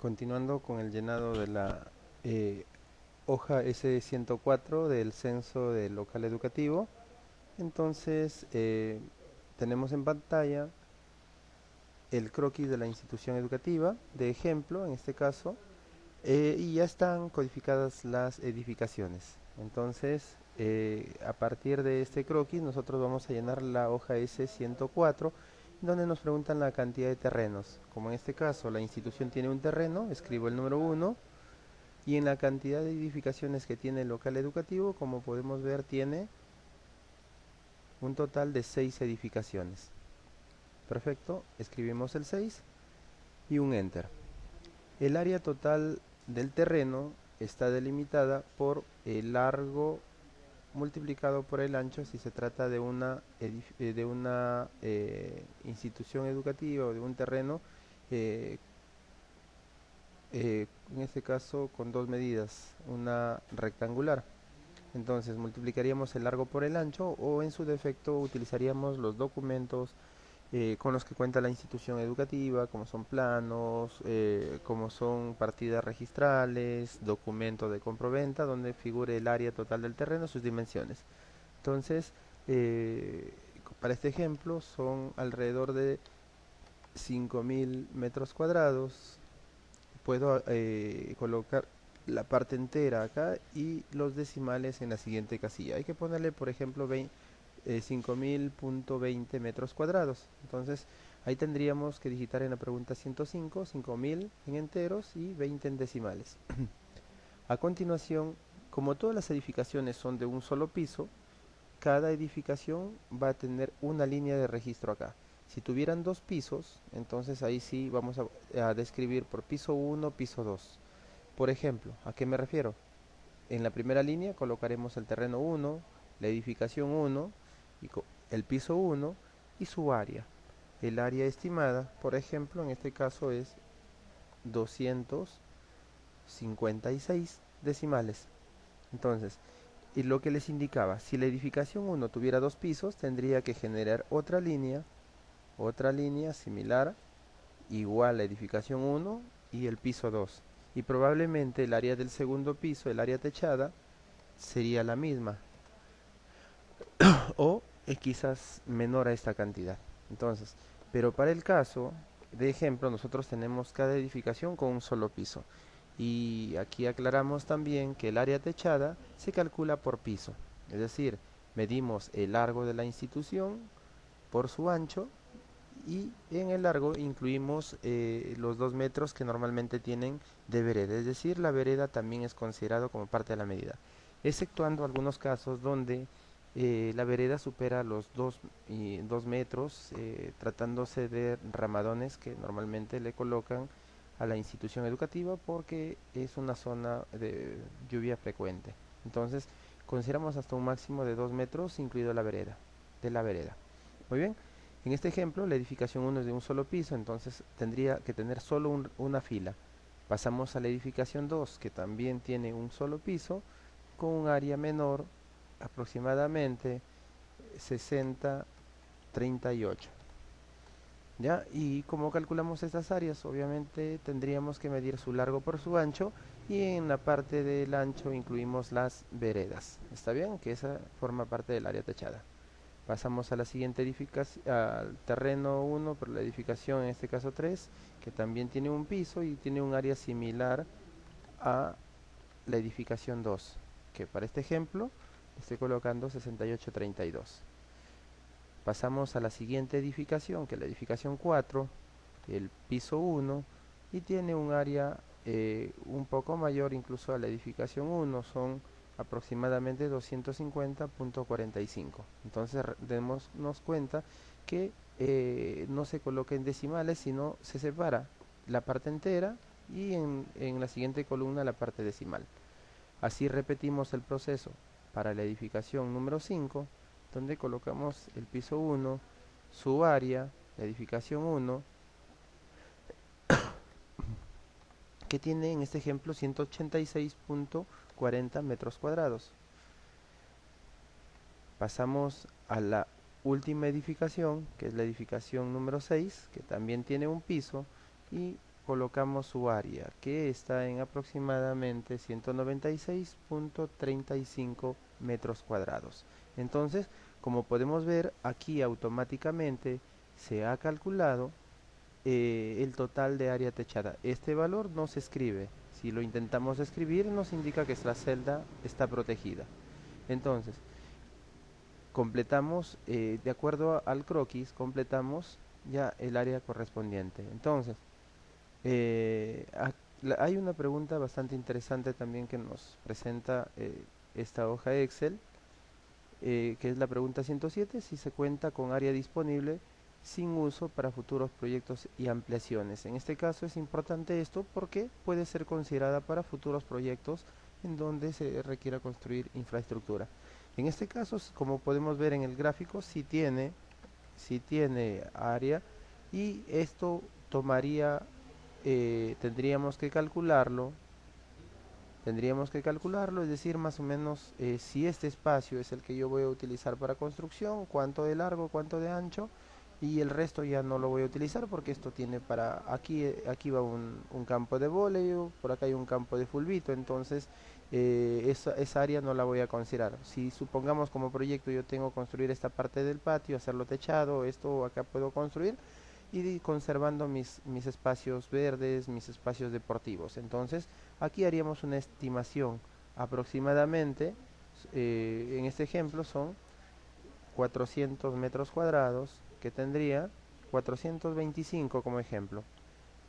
Continuando con el llenado de la eh, hoja S104 del censo del local educativo, entonces tenemos en pantalla el croquis de la institución educativa, de ejemplo en este caso, y ya están codificadas las edificaciones. Entonces, a partir de este croquis, nosotros vamos a llenar la hoja S104, donde nos preguntan la cantidad de terrenos. Como en este caso la institución tiene un terreno, escribo el número 1, y en la cantidad de edificaciones que tiene el local educativo, como podemos ver, tiene un total de 6 edificaciones. Perfecto, escribimos el 6 y un enter. El área total del terreno está delimitada por el largo multiplicado por el ancho si se trata de una institución educativa o de un terreno, eh, en este caso con dos medidas, una rectangular. Entonces multiplicaríamos el largo por el ancho, o en su defecto utilizaríamos los documentos con los que cuenta la institución educativa, como son planos, como son partidas registrales, documento de compraventa, donde figure el área total del terreno, sus dimensiones. Entonces, eh, para este ejemplo son alrededor de 5.000 metros cuadrados. Puedo colocar la parte entera acá y los decimales en la siguiente casilla. Hay que ponerle, por ejemplo, 5.000.20 metros cuadrados. Entonces, ahí tendríamos que digitar en la pregunta 105, 5.000 en enteros y 20 en decimales. A continuación, como todas las edificaciones son de un solo piso, cada edificación va a tener una línea de registro acá. Si tuvieran dos pisos, entonces ahí sí vamos a describir por piso 1, piso 2. Por ejemplo, ¿a qué me refiero? En la primera línea colocaremos el terreno 1, la edificación 1, y el piso 1 y su área. El área estimada, por ejemplo, en este caso es 256 decimales. Entonces, y lo que les indicaba, si la edificación 1 tuviera dos pisos, tendría que generar otra línea similar, igual a la edificación 1 y el piso 2. Y probablemente el área del segundo piso, el área techada, sería la misma, o quizás menor a esta cantidad. Entonces, pero para el caso de ejemplo, nosotros tenemos cada edificación con un solo piso. Y aquí aclaramos también que el área techada se calcula por piso. Es decir, medimos el largo de la institución por su ancho, y en el largo incluimos los 2 metros que normalmente tienen de vereda. Es decir, la vereda también es considerado como parte de la medida, exceptuando algunos casos donde la vereda supera los 2 metros, tratándose de ramadones que normalmente le colocan a la institución educativa porque es una zona de lluvia frecuente. Entonces, consideramos hasta un máximo de 2 metros, incluido la vereda, de la vereda. Muy bien. En este ejemplo, la edificación 1 es de un solo piso, entonces tendría que tener solo una fila. Pasamos a la edificación 2, que también tiene un solo piso, con un área menor, aproximadamente 60, 38. ¿Ya? Y como calculamos estas áreas, obviamente tendríamos que medir su largo por su ancho, y en la parte del ancho incluimos las veredas. ¿Está bien? Que esa forma parte del área techada. Pasamos a la siguiente edificación, al terreno 1 por la edificación, en este caso 3, que también tiene un piso y tiene un área similar a la edificación 2, que para este ejemplo estoy colocando 6832. Pasamos a la siguiente edificación, que es la edificación 4, el piso 1, y tiene un área un poco mayor incluso a la edificación 1, son aproximadamente 250.45. Entonces démonos cuenta que no se coloca en decimales, sino se separa la parte entera y en la siguiente columna la parte decimal. Así repetimos el proceso para la edificación número 5, donde colocamos el piso 1, su área, la edificación 1, que tiene en este ejemplo 186.40 metros cuadrados. Pasamos a la última edificación, que es la edificación número 6, que también tiene un piso y colocamos su área, que está en aproximadamente 196.35 metros cuadrados. Entonces, como podemos ver, aquí automáticamente se ha calculado el total de área techada. Este valor no se escribe. Si lo intentamos escribir, nos indica que esta celda está protegida. Entonces, completamos, de acuerdo al croquis, completamos ya el área correspondiente. Entonces, hay una pregunta bastante interesante también que nos presenta esta hoja Excel, que es la pregunta 107, si se cuenta con área disponible sin uso para futuros proyectos y ampliaciones. En este caso es importante esto porque puede ser considerada para futuros proyectos en donde se requiera construir infraestructura. En este caso, como podemos ver en el gráfico, sí tiene área, y esto tomaría, tendríamos que calcularlo, es decir, más o menos si este espacio es el que yo voy a utilizar para construcción, cuánto de largo, cuánto de ancho, y el resto ya no lo voy a utilizar porque esto tiene para, aquí va un campo de vóley, por acá hay un campo de fulbito, entonces esa área no la voy a considerar. Si supongamos como proyecto yo tengo que construir esta parte del patio, hacerlo techado, esto acá puedo construir, y conservando mis espacios verdes, mis espacios deportivos. Entonces, aquí haríamos una estimación aproximadamente, en este ejemplo son 400 metros cuadrados, que tendría 425 como ejemplo.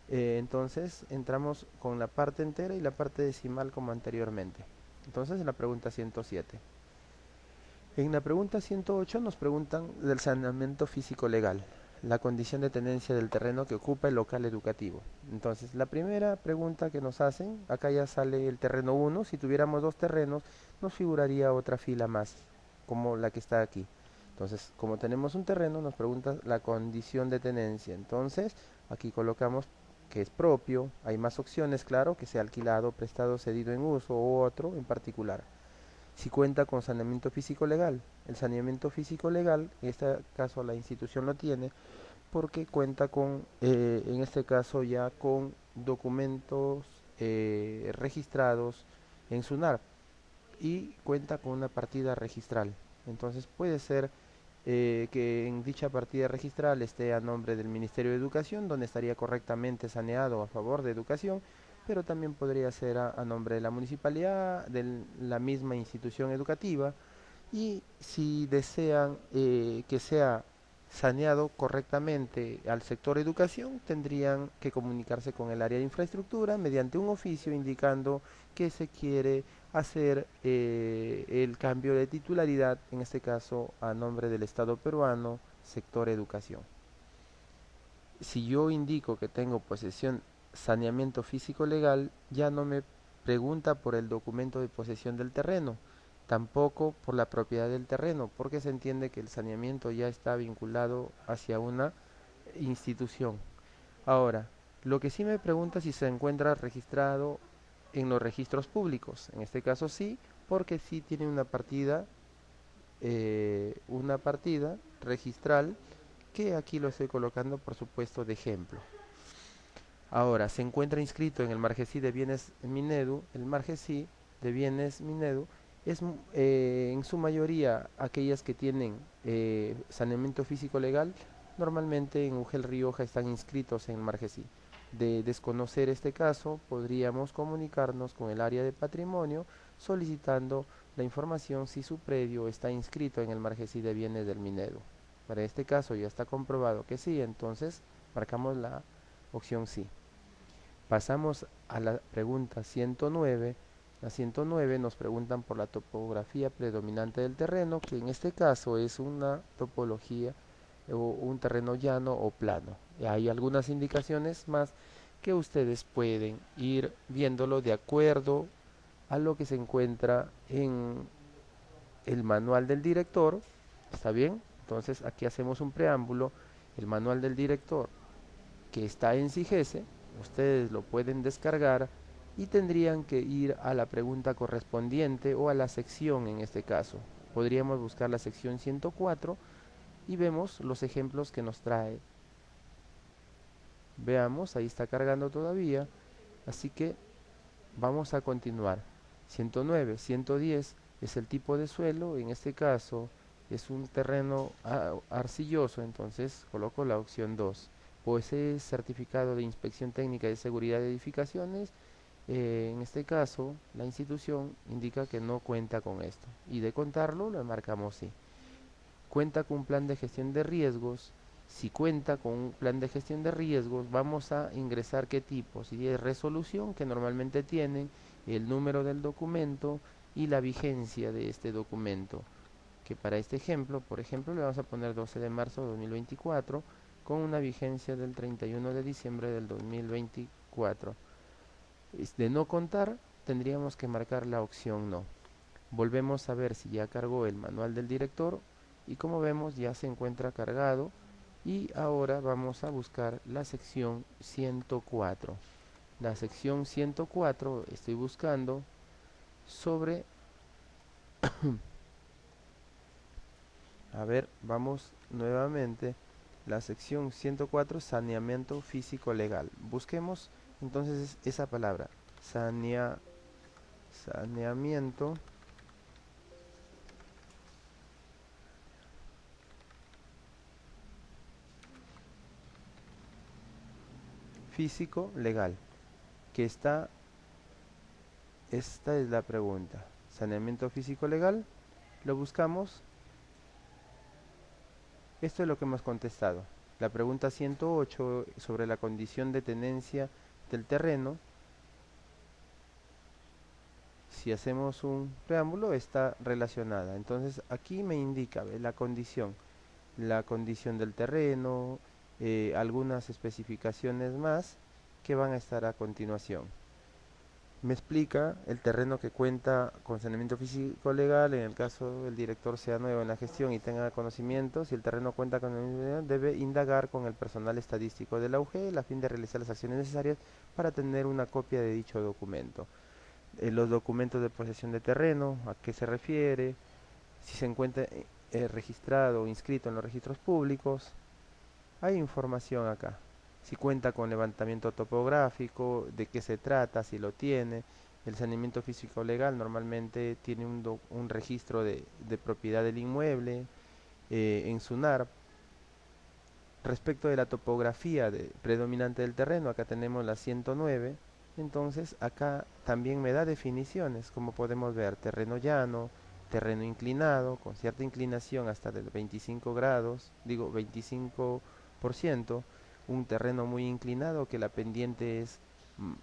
Entonces, entramos con la parte entera y la parte decimal como anteriormente. Entonces, en la pregunta 107. En la pregunta 108 nos preguntan del saneamiento físico legal, la condición de tenencia del terreno que ocupa el local educativo. Entonces, la primera pregunta que nos hacen, acá ya sale el terreno 1, si tuviéramos dos terrenos, nos figuraría otra fila más, como la que está aquí. Entonces, como tenemos un terreno, nos pregunta la condición de tenencia. Entonces, aquí colocamos que es propio, hay más opciones, claro, que sea alquilado, prestado, cedido en uso u otro en particular. Si cuenta con saneamiento físico legal. El saneamiento físico legal, en este caso la institución lo tiene, porque cuenta con, en este caso ya con documentos registrados en SUNAR, y cuenta con una partida registral. Entonces puede ser que en dicha partida registral esté a nombre del Ministerio de Educación, donde estaría correctamente saneado a favor de educación, pero también podría ser a nombre de la municipalidad, de la misma institución educativa, y si desean que sea saneado correctamente al sector educación, tendrían que comunicarse con el área de infraestructura mediante un oficio indicando que se quiere hacer el cambio de titularidad, en este caso a nombre del Estado peruano, sector educación. Si yo indico que tengo posesión saneamiento físico legal, ya no me pregunta por el documento de posesión del terreno, tampoco por la propiedad del terreno, porque se entiende que el saneamiento ya está vinculado hacia una institución. Ahora, lo que sí me pregunta si se encuentra registrado en los registros públicos. En este caso sí, porque sí tiene una partida registral, que aquí lo estoy colocando por supuesto de ejemplo. Ahora, se encuentra inscrito en el Margesí de Bienes Minedu. El Margesí de Bienes Minedu es en su mayoría aquellas que tienen saneamiento físico legal. Normalmente en Ugel Rioja están inscritos en el Margesí. De desconocer este caso, podríamos comunicarnos con el área de patrimonio solicitando la información si su predio está inscrito en el Margesí de Bienes del Minedu. Para este caso ya está comprobado que sí, entonces marcamos la opción sí. Pasamos a la pregunta 109. La 109 nos preguntan por la topografía predominante del terreno, que en este caso es una topología o un terreno llano o plano. Y hay algunas indicaciones más que ustedes pueden ir viéndolo de acuerdo a lo que se encuentra en el manual del director. ¿Está bien? Entonces aquí hacemos un preámbulo. El manual del director, que está en SIGESE, ustedes lo pueden descargar y tendrían que ir a la pregunta correspondiente o a la sección en este caso. Podríamos buscar la sección 104 y vemos los ejemplos que nos trae. Veamos, ahí está cargando todavía, así que vamos a continuar. 109, 110 es el tipo de suelo, en este caso es un terreno arcilloso, entonces coloco la opción 2. Posee certificado de inspección técnica de seguridad de edificaciones. En este caso, la institución indica que no cuenta con esto, y de contarlo lo marcamos sí. Cuenta con un plan de gestión de riesgos. Si cuenta con un plan de gestión de riesgos, vamos a ingresar qué tipo. Si es resolución, que normalmente tienen el número del documento y la vigencia de este documento. Que para este ejemplo, por ejemplo, le vamos a poner 12 de marzo de 2024 con una vigencia del 31 de diciembre del 2024. De no contar, tendríamos que marcar la opción no. Volvemos a ver si ya cargó el manual del director y como vemos ya se encuentra cargado, y ahora vamos a buscar la sección 104. La sección 104 estoy buscando sobre, a ver, vamos nuevamente, la sección 104, saneamiento físico legal. Busquemos entonces esa palabra, saneamiento físico legal, que esta es la pregunta. Saneamiento físico legal, lo buscamos. Esto es lo que hemos contestado. La pregunta 108 sobre la condición de tenencia del terreno, si hacemos un preámbulo, está relacionada. Entonces aquí me indica la condición del terreno, algunas especificaciones más que van a estar a continuación. Me explica el terreno que cuenta con saneamiento físico legal. En el caso el director sea nuevo en la gestión y tenga conocimiento, si el terreno cuenta con, debe indagar con el personal estadístico de la UGEL a fin de realizar las acciones necesarias para tener una copia de dicho documento. Los documentos de posesión de terreno, a qué se refiere, si se encuentra registrado o inscrito en los registros públicos. Hay información acá. Si cuenta con levantamiento topográfico, de qué se trata, si lo tiene. El saneamiento físico legal normalmente tiene un registro de propiedad del inmueble en SUNAR. Respecto de la topografía predominante del terreno, acá tenemos la 109. Entonces acá también me da definiciones, como podemos ver, terreno llano, terreno inclinado, con cierta inclinación hasta de 25 grados, digo 25%, un terreno muy inclinado que la pendiente es mm,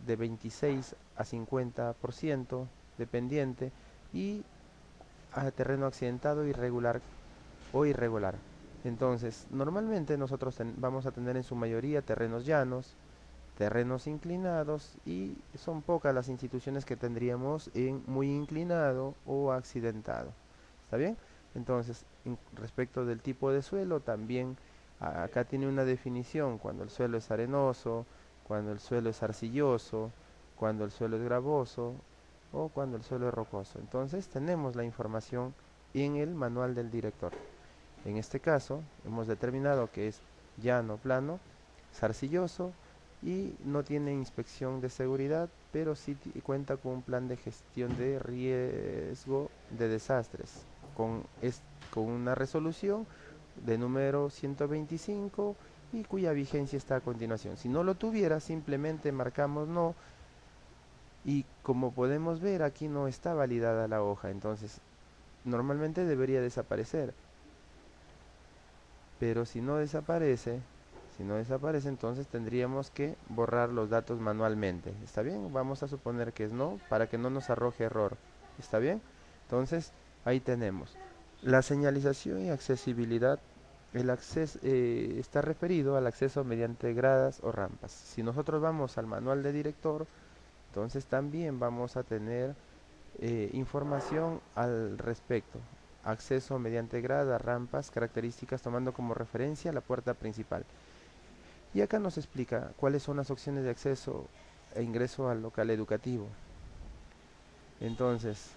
de 26 a 50% de pendiente, y a terreno accidentado, irregular o irregular. Entonces, normalmente nosotros vamos a tener en su mayoría terrenos llanos, terrenos inclinados, y son pocas las instituciones que tendríamos en muy inclinado o accidentado. ¿Está bien? Entonces, respecto del tipo de suelo, también acá tiene una definición: cuando el suelo es arenoso, cuando el suelo es arcilloso, cuando el suelo es gravoso o cuando el suelo es rocoso. Entonces, tenemos la información en el manual del director. En este caso, hemos determinado que es llano, plano, es arcilloso y no tiene inspección de seguridad, pero sí cuenta con un plan de gestión de riesgo de desastres, con, con una resolución de número 125 y cuya vigencia está a continuación. Si no lo tuviera, simplemente marcamos no, y como podemos ver, aquí no está validada la hoja, entonces normalmente debería desaparecer. Pero si no desaparece, entonces tendríamos que borrar los datos manualmente. ¿Está bien? Vamos a suponer que es no, para que no nos arroje error. ¿Está bien? Entonces, ahí tenemos. La señalización y accesibilidad. El acceso está referido al acceso mediante gradas o rampas. Si nosotros vamos al manual de director, entonces también vamos a tener información al respecto. Acceso mediante gradas, rampas, características tomando como referencia la puerta principal. Y acá nos explica cuáles son las opciones de acceso e ingreso al local educativo. Entonces,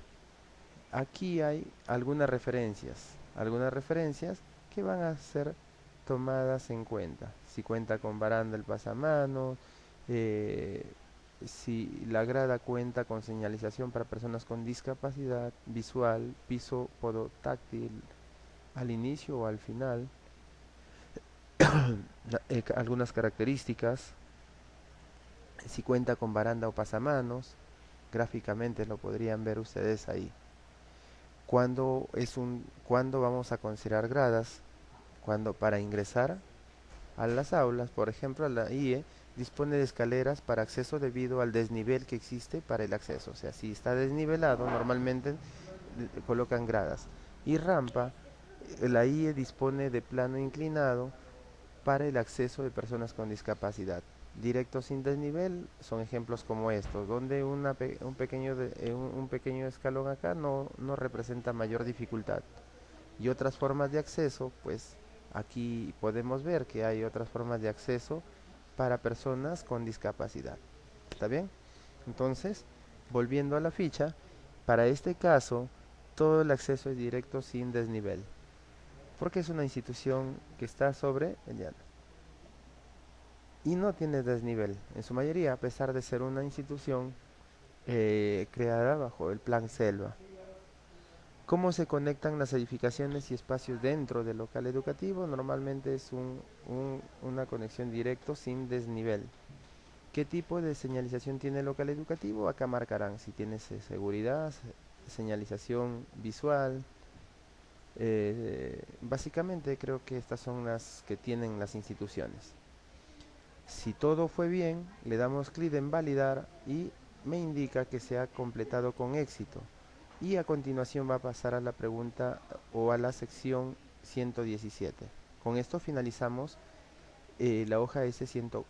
aquí hay algunas referencias que van a ser tomadas en cuenta. si cuenta con baranda el pasamanos, eh, si la grada cuenta con señalización para personas con discapacidad visual, piso podotáctil al inicio o al final, algunas características, si cuenta con baranda o pasamanos, gráficamente lo podrían ver ustedes ahí. ¿Cuándo vamos a considerar gradas? Cuando para ingresar a las aulas, por ejemplo, la IE dispone de escaleras para acceso debido al desnivel que existe para el acceso. O sea, si está desnivelado, normalmente colocan gradas. Y rampa, la IE dispone de plano inclinado para el acceso de personas con discapacidad. Directo sin desnivel son ejemplos como estos, donde un pequeño escalón acá no representa mayor dificultad. Y otras formas de acceso, pues aquí podemos ver que hay otras formas de acceso para personas con discapacidad. ¿Está bien? Entonces, volviendo a la ficha, para este caso, todo el acceso es directo sin desnivel, porque es una institución que está sobre el llano y no tiene desnivel, en su mayoría, a pesar de ser una institución creada bajo el Plan Selva. ¿Cómo se conectan las edificaciones y espacios dentro del local educativo? Normalmente es una conexión directo sin desnivel. ¿Qué tipo de señalización tiene el local educativo? Acá marcarán si tiene seguridad, señalización visual. Básicamente creo que estas son las que tienen las instituciones. Si todo fue bien, le damos clic en validar y me indica que se ha completado con éxito. Y a continuación va a pasar a la pregunta o a la sección 117. Con esto finalizamos la hoja S104.